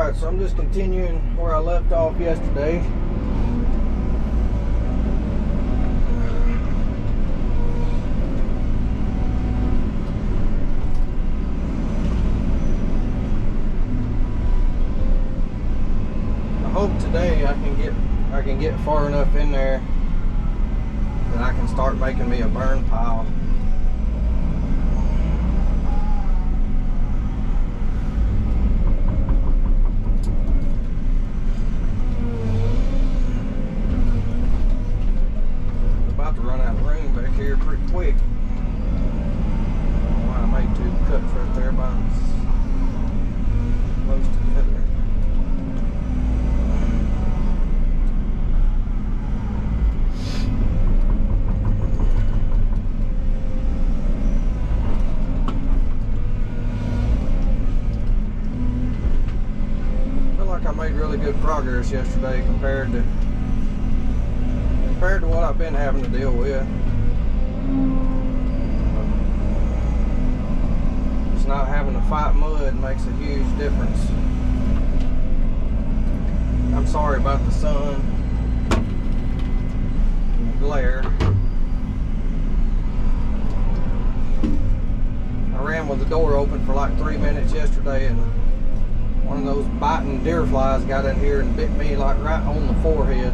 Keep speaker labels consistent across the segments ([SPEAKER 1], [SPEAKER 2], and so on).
[SPEAKER 1] Alright, so I'm just continuing where I left off yesterday. I hope today I can get far enough in there that I can start making me a burn pile. Here pretty quick. Wow, I made two cuts right there by close together. I feel like I made really good progress yesterday compared to what I've been having to deal with. Just not having to fight mud makes a huge difference. I'm sorry about the sun and the glare. I ran with the door open for like 3 minutes yesterday, and one of those biting deer flies got in here and bit me like right on the forehead.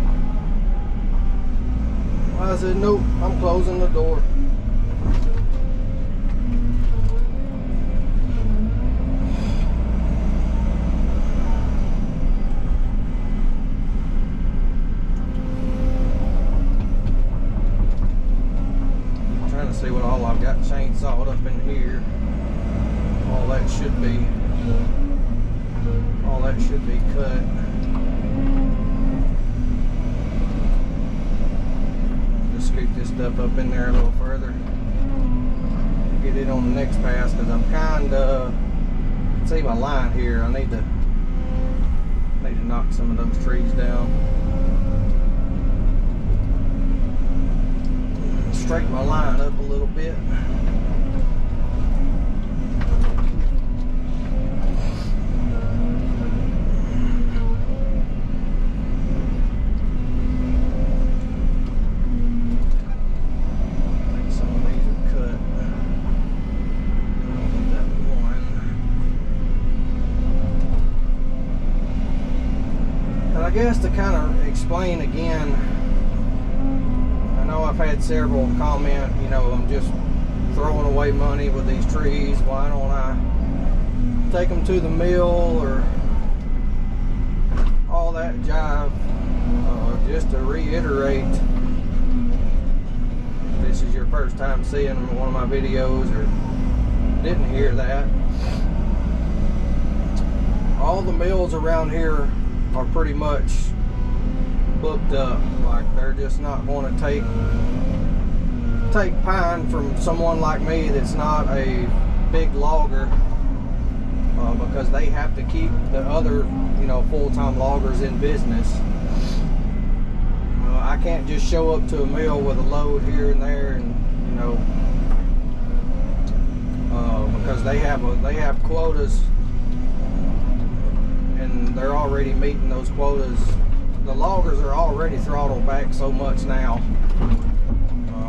[SPEAKER 1] I said, nope, I'm closing the door. I'm trying to see what all I've got chainsawed up in here. All that should be cut. Scoop this stuff up in there a little further, get it on the next pass, because I'm kind of, see my line here, I need to knock some of those trees down, straighten my line up a little bit. I guess to kind of explain again, I know I've had several comment, you know, I'm just throwing away money with these trees. Why don't I take them to the mill or all that jive? Just to reiterate, if this is your first time seeing one of my videos or didn't hear that, all the mills around here are pretty much booked up. Like, they're just not going to take pine from someone like me that's not a big logger, because they have to keep the other, you know, full-time loggers in business. I can't just show up to a mill with a load here and there, and you know, because they have quotas. And they're already meeting those quotas. The loggers are already throttled back so much now.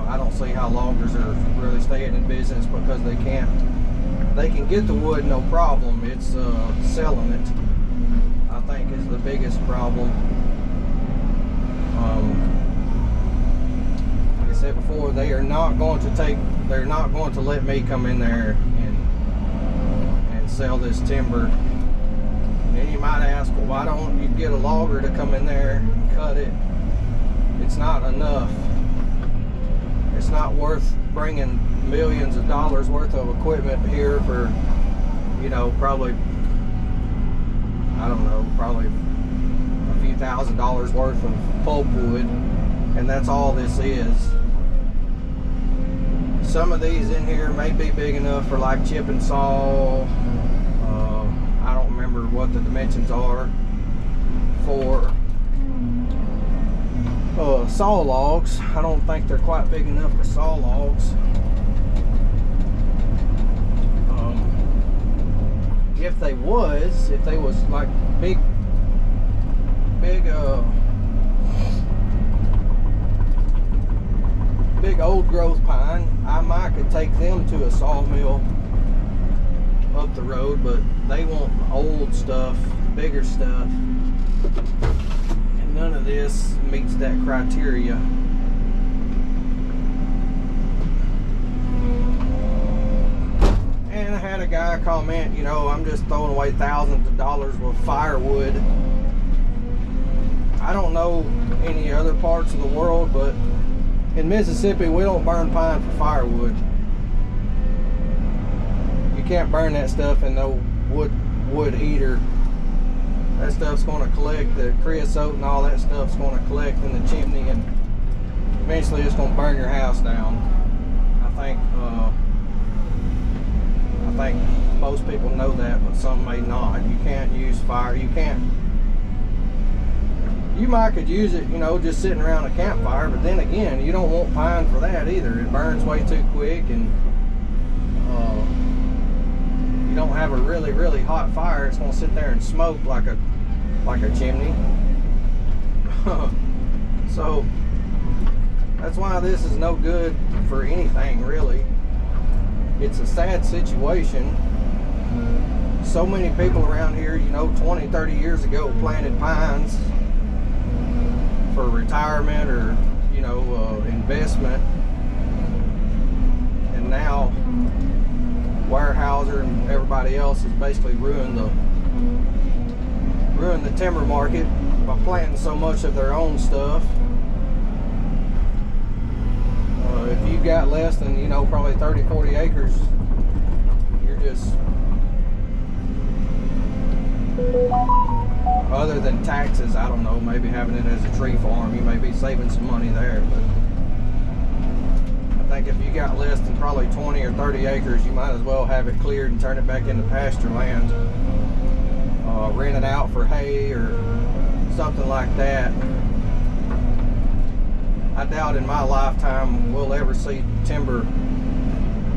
[SPEAKER 1] I don't see how loggers are really staying in business, because they can get the wood no problem. It's selling it, I think, is the biggest problem. Like I said before, they're not going to let me come in there and sell this timber. And you might ask, well, why don't you get a logger to come in there and cut it? It's not enough. It's not worth bringing millions of dollars worth of equipment here for, you know, probably, I don't know, probably a few $1,000s worth of pulpwood, and that's all this is. Some of these in here may be big enough for like chip and saw. I don't remember what the dimensions are for saw logs. I don't think they're quite big enough for saw logs. if they was like big old growth pine, I might could take them to a sawmill up the road, but they want old stuff, bigger stuff, and none of this meets that criteria. And I had a guy comment, you know, I'm just throwing away thousands of dollars with firewood. I don't know any other parts of the world, but in Mississippi, we don't burn pine for firewood. You can't burn that stuff in no wood heater. That stuff's going to collect, the creosote and all that stuff's going to collect in the chimney, and eventually it's going to burn your house down. I think most people know that, but some may not. You can't use fire. You might could use it, you know, just sitting around a campfire, but then again, you don't want pine for that either. It burns way too quick, and you don't have a really, really hot fire, it's going to sit there and smoke like a chimney. So that's why this is no good for anything, really. It's a sad situation. So many people around here, you know, 20, 30 years ago planted pines for retirement or, you know, investment, and now Weyerhaeuser and everybody else has basically ruined the timber market by planting so much of their own stuff. If you've got less than, you know, probably 30, 40 acres, you're just, other than taxes, I don't know, maybe having it as a tree farm, you may be saving some money there, but I think if you got less than probably 20 or 30 acres, you might as well have it cleared and turn it back into pasture land. Rent it out for hay or something like that. I doubt in my lifetime we'll ever see timber,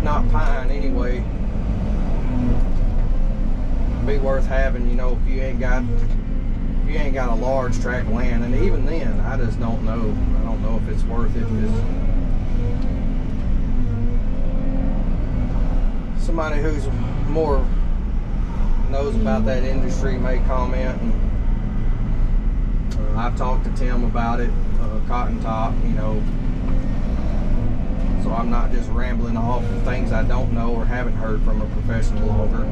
[SPEAKER 1] not pine anyway, be worth having, you know, if you ain't got a large tract of land. And even then, I just don't know. I don't know if it's worth it. Somebody who's more knows about that industry may comment. And I've talked to Tim about it, Cotton Top, you know, so I'm not just rambling off things I don't know or haven't heard from a professional logger.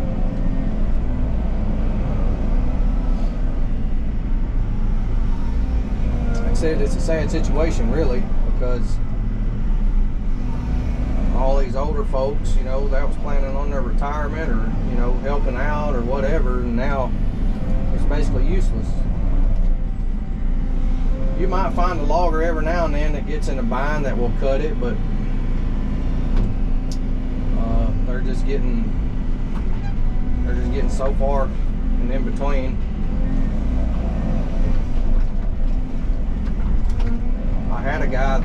[SPEAKER 1] Like I said, it's a sad situation, really, because all these older folks, you know, that was planning on their retirement or, you know, helping out or whatever, and now it's basically useless. You might find a logger every now and then that gets in a bind that will cut it, but they're just getting so far and in between. I had a guy,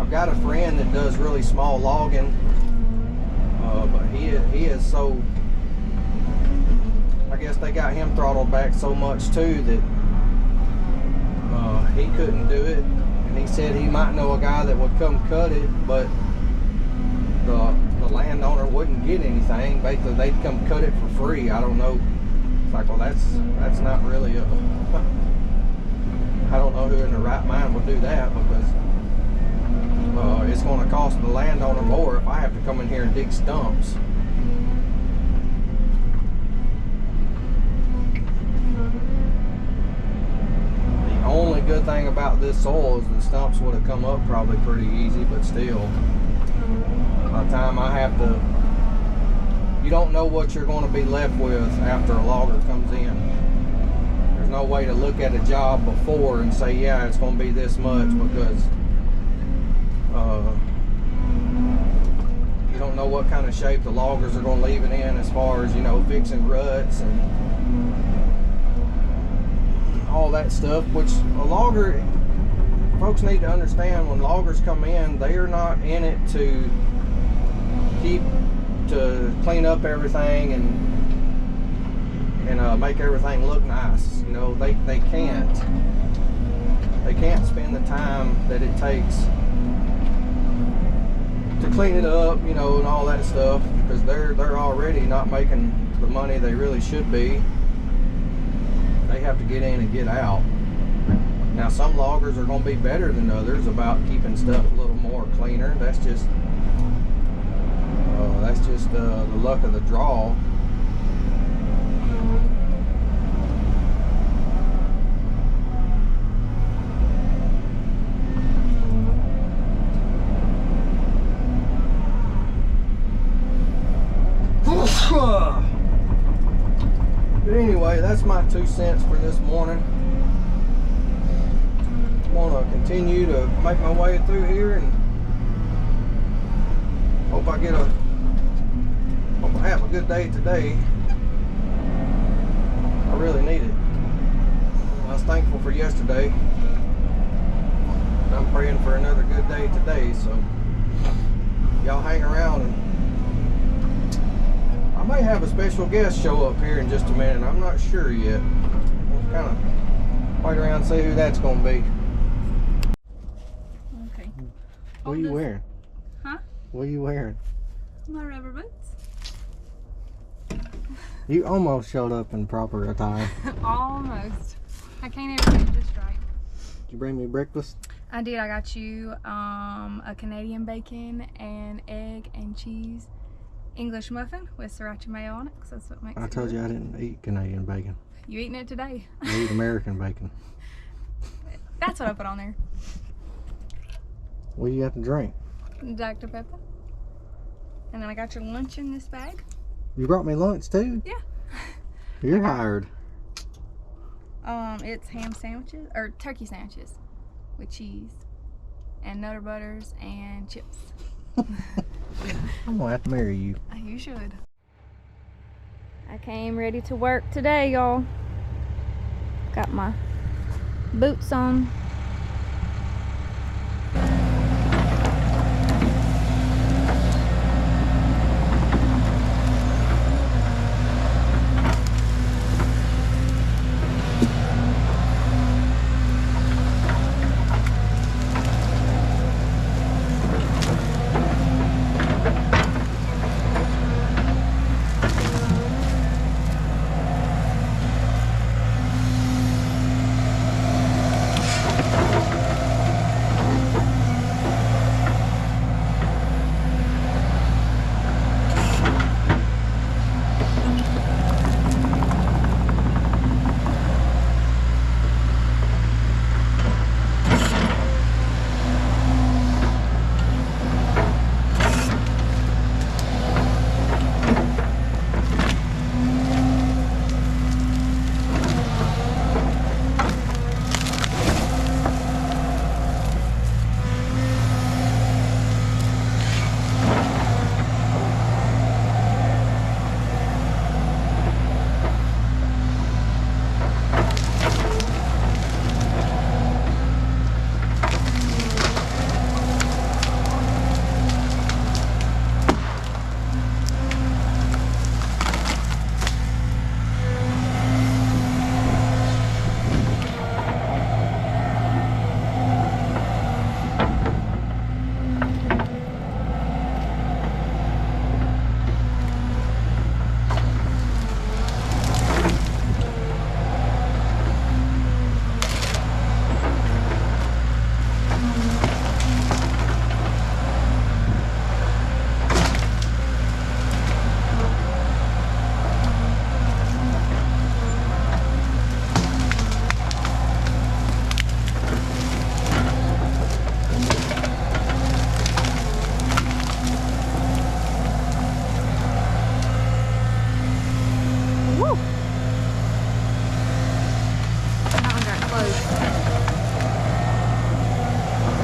[SPEAKER 1] I've got a friend that does really small logging, but he is so, I guess they got him throttled back so much too that he couldn't do it, and he said he might know a guy that would come cut it, but the landowner wouldn't get anything. Basically, they'd come cut it for free. I don't know. It's like, well, that's not really a. I don't know who in their right mind would do that, because it's going to cost the landowner more if I have to come in here and dig stumps. The only good thing about this soil is the stumps would have come up probably pretty easy, but still, by the time I have to, you don't know what you're going to be left with after a logger comes in. There's no way to look at a job before and say, yeah, it's going to be this much, because you don't know what kind of shape the loggers are going to leave it in, as far as, you know, fixing ruts and all that stuff, which a logger, folks need to understand, when loggers come in, they are not in it to clean up everything and and make everything look nice. You know, they can't spend the time that it takes to clean it up, you know, and all that stuff, because they're already not making the money they really should be. They have to get in and get out. Now, some loggers are going to be better than others about keeping stuff a little more cleaner. That's just the luck of the draw. But anyway, that's my 2 cents for this morning. I want to continue to make my way through here and hope I have a good day today. I really need it. I was thankful for yesterday. I'm praying for another good day today, so y'all hang around, and I may have a special guest show up here in just a minute. I'm not sure yet. We'll kind of wait around and see who that's going to be.
[SPEAKER 2] Okay.
[SPEAKER 1] What are you wearing?
[SPEAKER 2] Huh?
[SPEAKER 1] What are you wearing?
[SPEAKER 2] My rubber boots.
[SPEAKER 1] You almost showed up in proper attire.
[SPEAKER 2] Almost. I can't ever get it just right.
[SPEAKER 1] Did you bring me breakfast?
[SPEAKER 2] I did. I got you a Canadian bacon and egg and cheese English muffin with sriracha mayo on it, because that's what makes it.
[SPEAKER 1] I told you I didn't eat Canadian bacon.
[SPEAKER 2] You eating it today?
[SPEAKER 1] I eat American bacon.
[SPEAKER 2] That's what I put on there.
[SPEAKER 1] What do you got to drink?
[SPEAKER 2] Dr. Pepper. And then I got your lunch in this bag.
[SPEAKER 1] You brought me lunch too?
[SPEAKER 2] Yeah.
[SPEAKER 1] You're hired.
[SPEAKER 2] It's ham sandwiches, or turkey sandwiches with cheese and Nutter Butters and chips.
[SPEAKER 1] I'm gonna have to marry you.
[SPEAKER 2] You should. I came ready to work today, y'all. Got my boots on.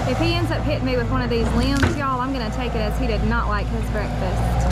[SPEAKER 2] If he ends up hitting me with one of these limbs, y'all, I'm gonna take it as he did not like his breakfast.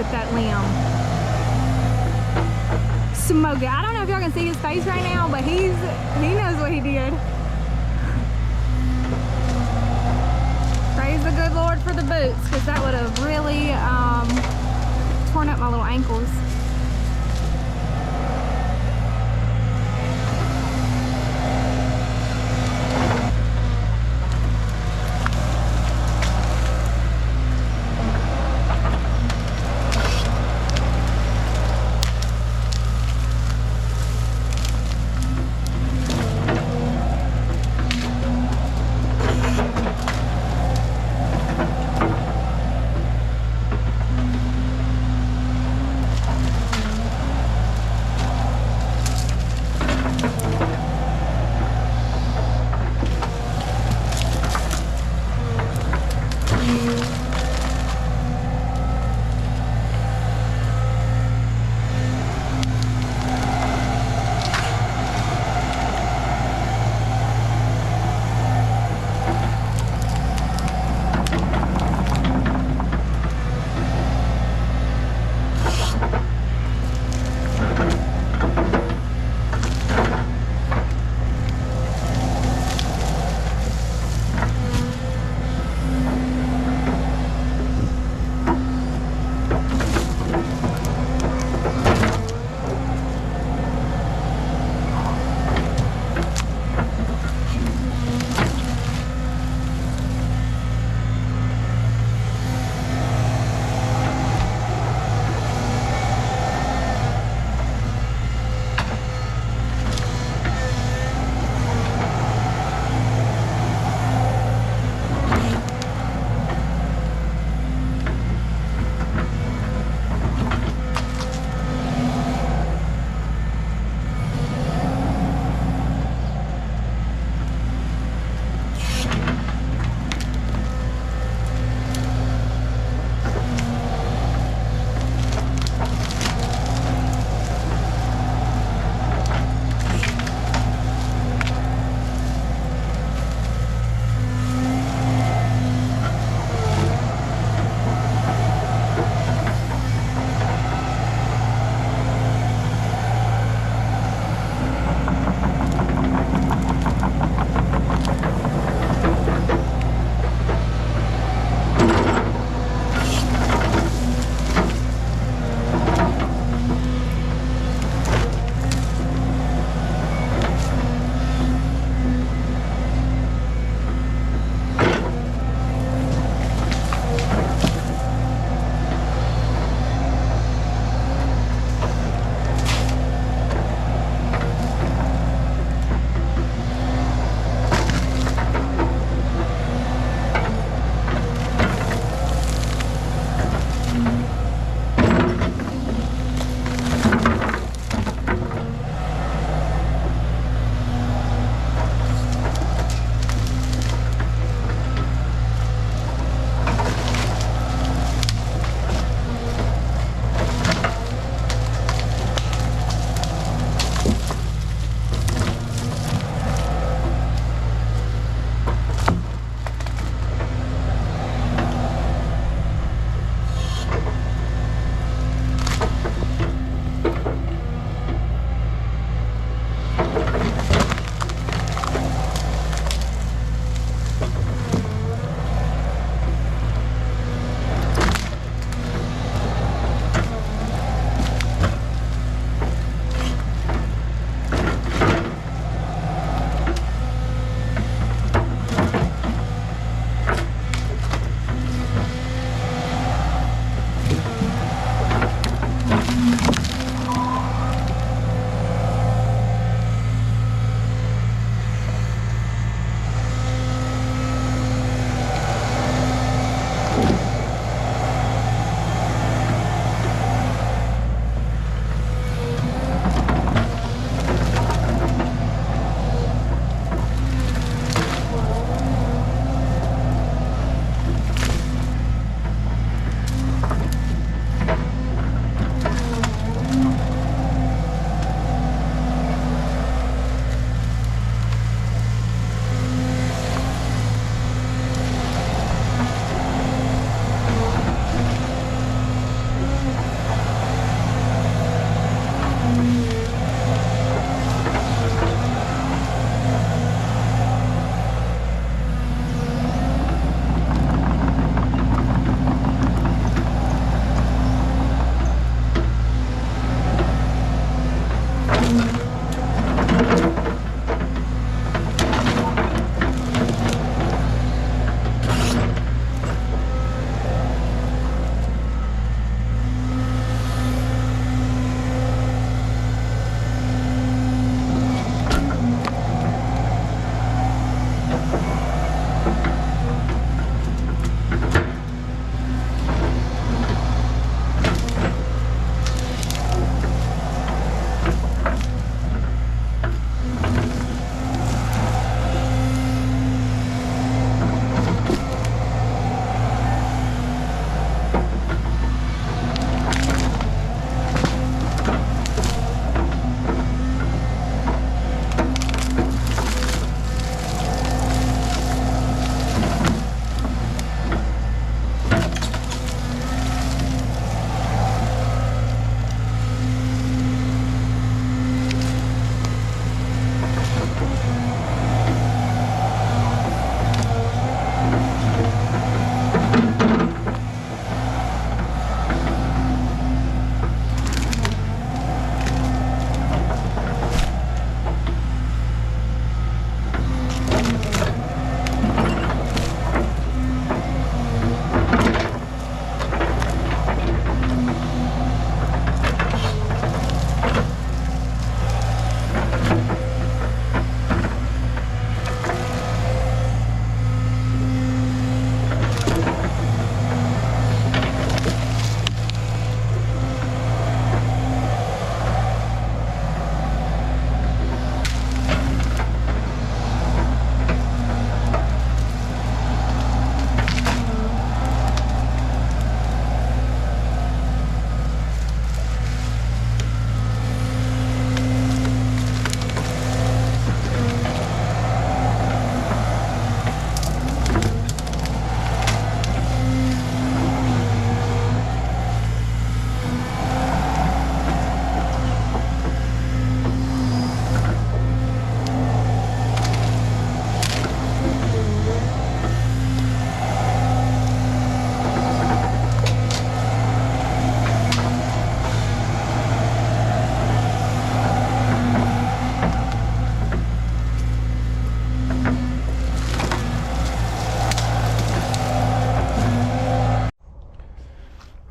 [SPEAKER 2] with that limb. Smoked it. I don't know if y'all can see his face right now, but he knows what he did. Praise the good Lord for the boots, because that would have really torn up my little ankles.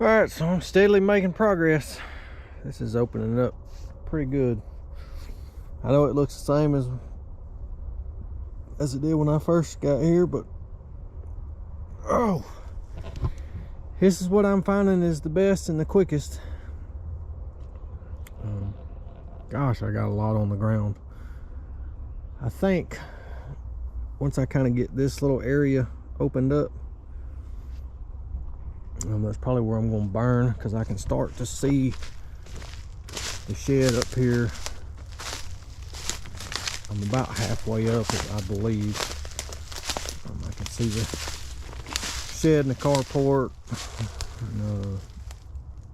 [SPEAKER 1] All right, so I'm steadily making progress. This is opening up pretty good. I know it looks the same as it did when I first got here, but oh, this is what I'm finding is the best and the quickest. Gosh, I got a lot on the ground. I think once I kind of get this little area opened up, that's probably where I'm going to burn, because I can start to see the shed up here. I'm about halfway up, I believe. I can see the shed and the carport and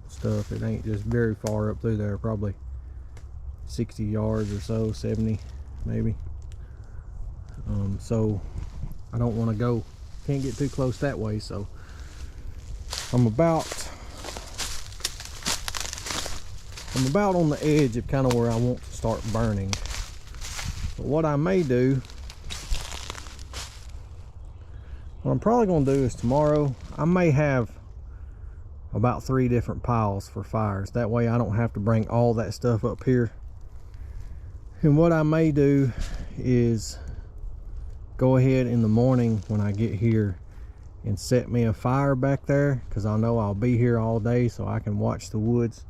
[SPEAKER 1] stuff. It ain't just very far up through there, probably 60 yards or so, 70 maybe. So I don't want to go, can't get too close that way, so I'm about on the edge of kind of where I want to start burning. But what I may do, what I'm probably going to do is tomorrow, I may have about 3 different piles for fires. That way I don't have to bring all that stuff up here. And what I may do is go ahead in the morning when I get here and set me a fire back there, because I know I'll be here all day, so I can watch the woods.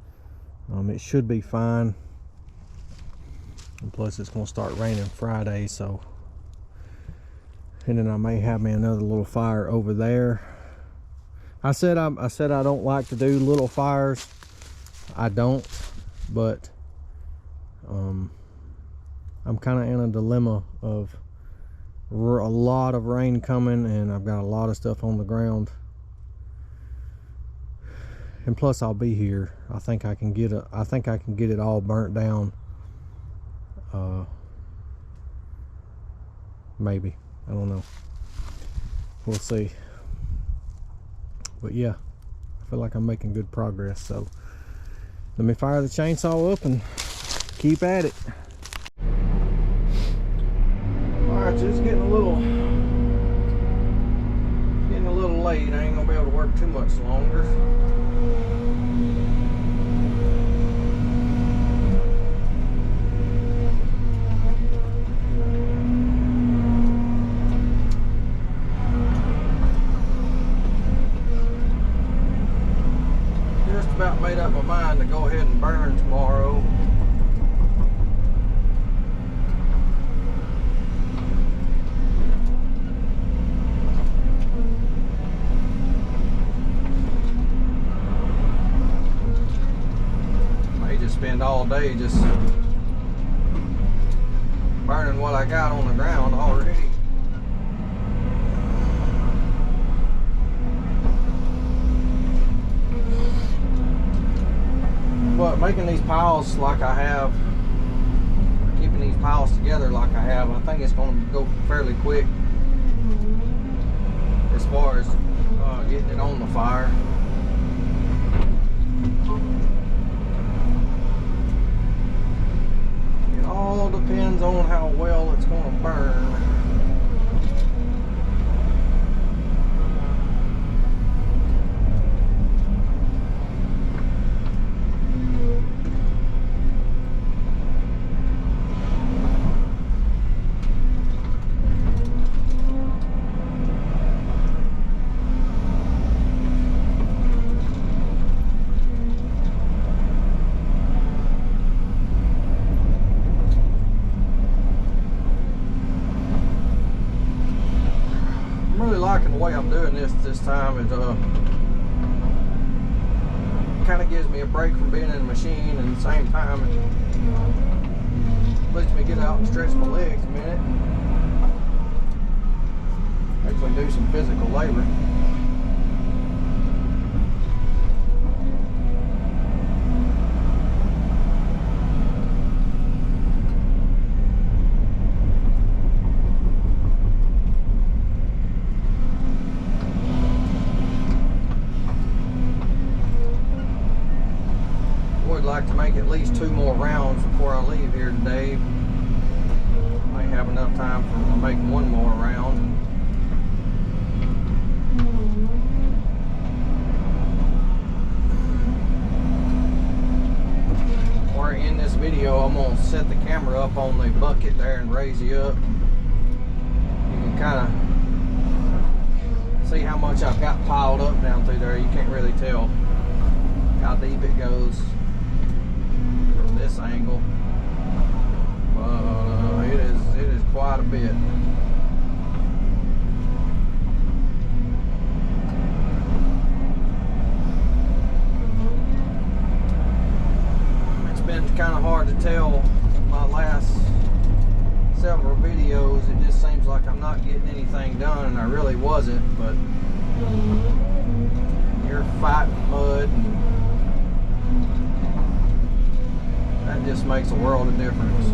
[SPEAKER 1] It should be fine. And plus it's going to start raining Friday, so, and then I may have me another little fire over there. I said I don't like to do little fires. I don't, but I'm kind of in a dilemma of a lot of rain coming, and I've got a lot of stuff on the ground, and plus I'll be here. I think I can get it all burnt down. Maybe, I don't know, we'll see. But yeah, I feel like I'm making good progress, so let me fire the chainsaw up and keep at it. Alright, so it's getting a little late. I ain't gonna be able to work too much longer. Just about made up my mind to go ahead and burn tomorrow. Spend all day just burning what I got on the ground already. But making these piles like I have, keeping these piles together like I have, I think it's going to go fairly quick as far as getting it on the fire. All depends on how well it's going to burn. Liking the way I'm doing this time. It kind of gives me a break from being in the machine, and at the same time it lets me get out and stretch my legs a minute, actually do some physical labor. Like to make at least 2 more rounds before I leave here today. I might have enough time for to make 1 more round. up on the bucket there and raise you up. You can kind of see how much I've got piled up down through there. You can't really tell how deep it goes from this angle. It is quite a bit. It's been kind of hard to tell my last several videos. It just seems like I'm not getting anything done, and I really wasn't, but you're fighting mud, and that just makes a world of difference.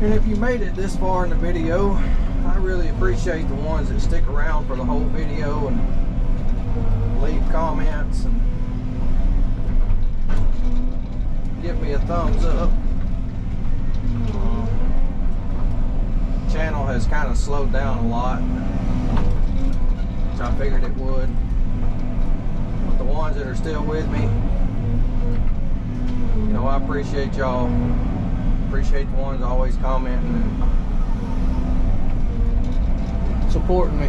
[SPEAKER 1] And if you made it this far in the video, I really appreciate the ones that stick around for the whole video and leave comments and give me a thumbs up. The channel has kind of slowed down a lot, which I figured it would. But the ones that are still with me, you know, I appreciate y'all. Appreciate the ones always commenting and supporting me.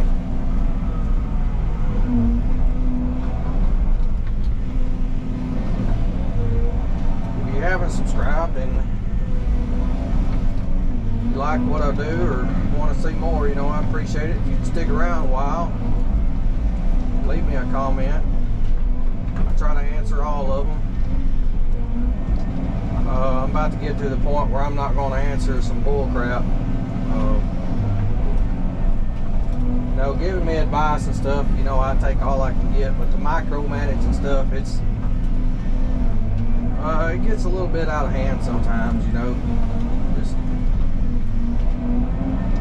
[SPEAKER 1] If you haven't subscribed and you like what I do or want to see more, you know, I appreciate it. If you stick around a while, leave me a comment. I try to answer all of them. I'm about to get to the point where I'm not going to answer some bull crap. You know, giving me advice and stuff, you know, I take all I can get, but the micromanaging stuff, it gets a little bit out of hand sometimes, you know. Just,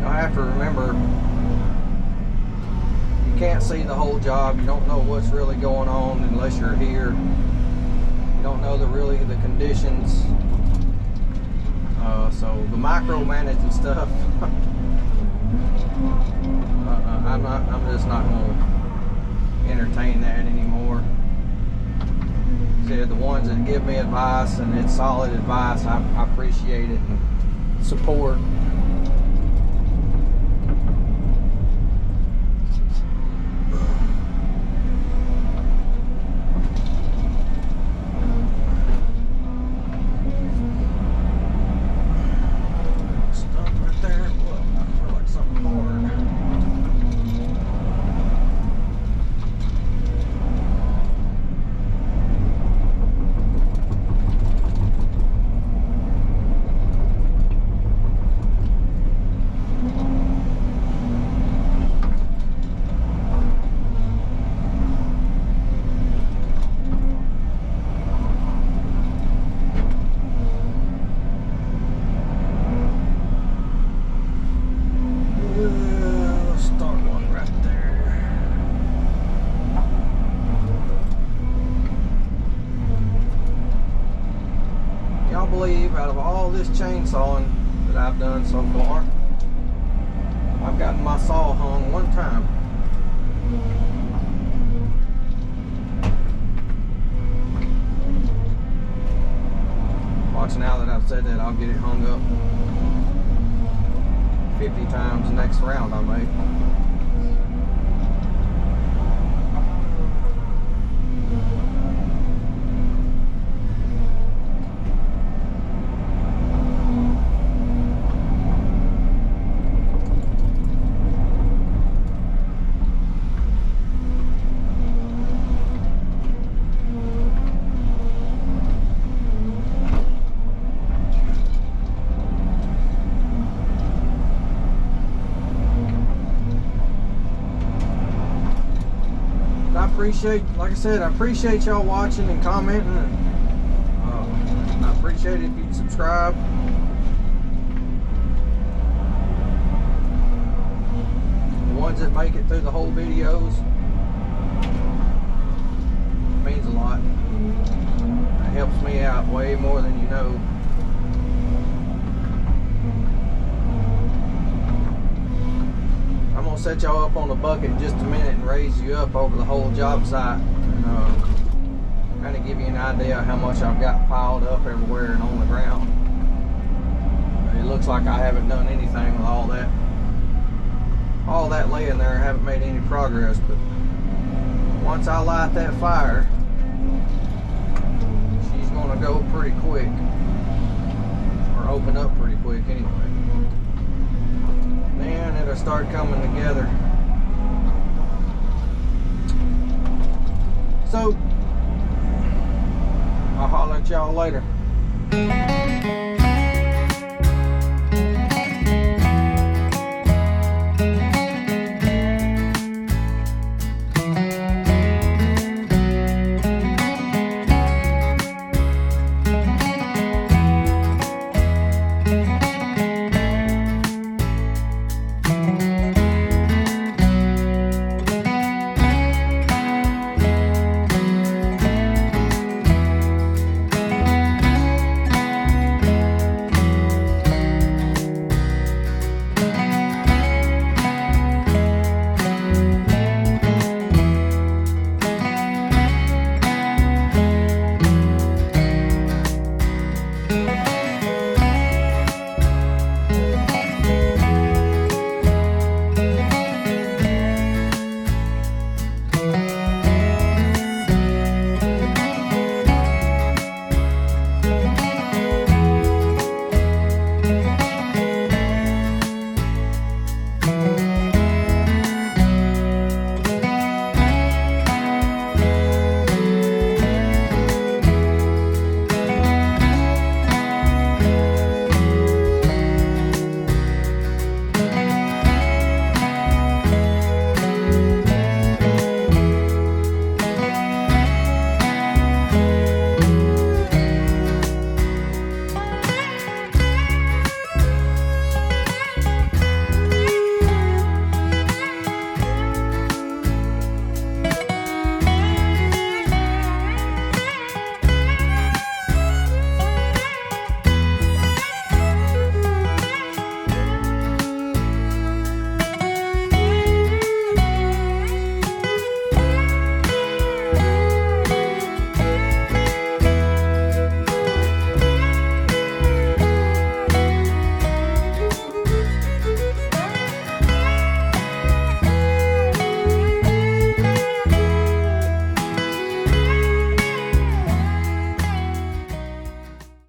[SPEAKER 1] I have to remember, you can't see the whole job. You don't know what's really going on unless you're here. You don't know the conditions. So the micromanaging stuff, I'm just not going to entertain that anymore. See, the ones that give me advice, and it's solid advice, I appreciate it and support. Believe out of all this chainsawing that I've done so far, I've gotten my saw hung one time. Watch, now that I've said that, I'll get it hung up 50 times the next round I make. appreciate, like I said, I appreciate y'all watching and commenting. And, I appreciate it if you'd subscribe. The ones that make it through the whole videos, means a lot. It helps me out way more than you know. I'm gonna set y'all up on a bucket in just a minute and raise you up over the whole job site. Kind of give you an idea of how much I've got piled up everywhere and on the ground. It looks like I haven't done anything with all that laying there. I haven't made any progress, but once I light that fire, she's gonna go pretty quick, or open up pretty quick anyway. Then it'll start coming together. So I'll holler at y'all later.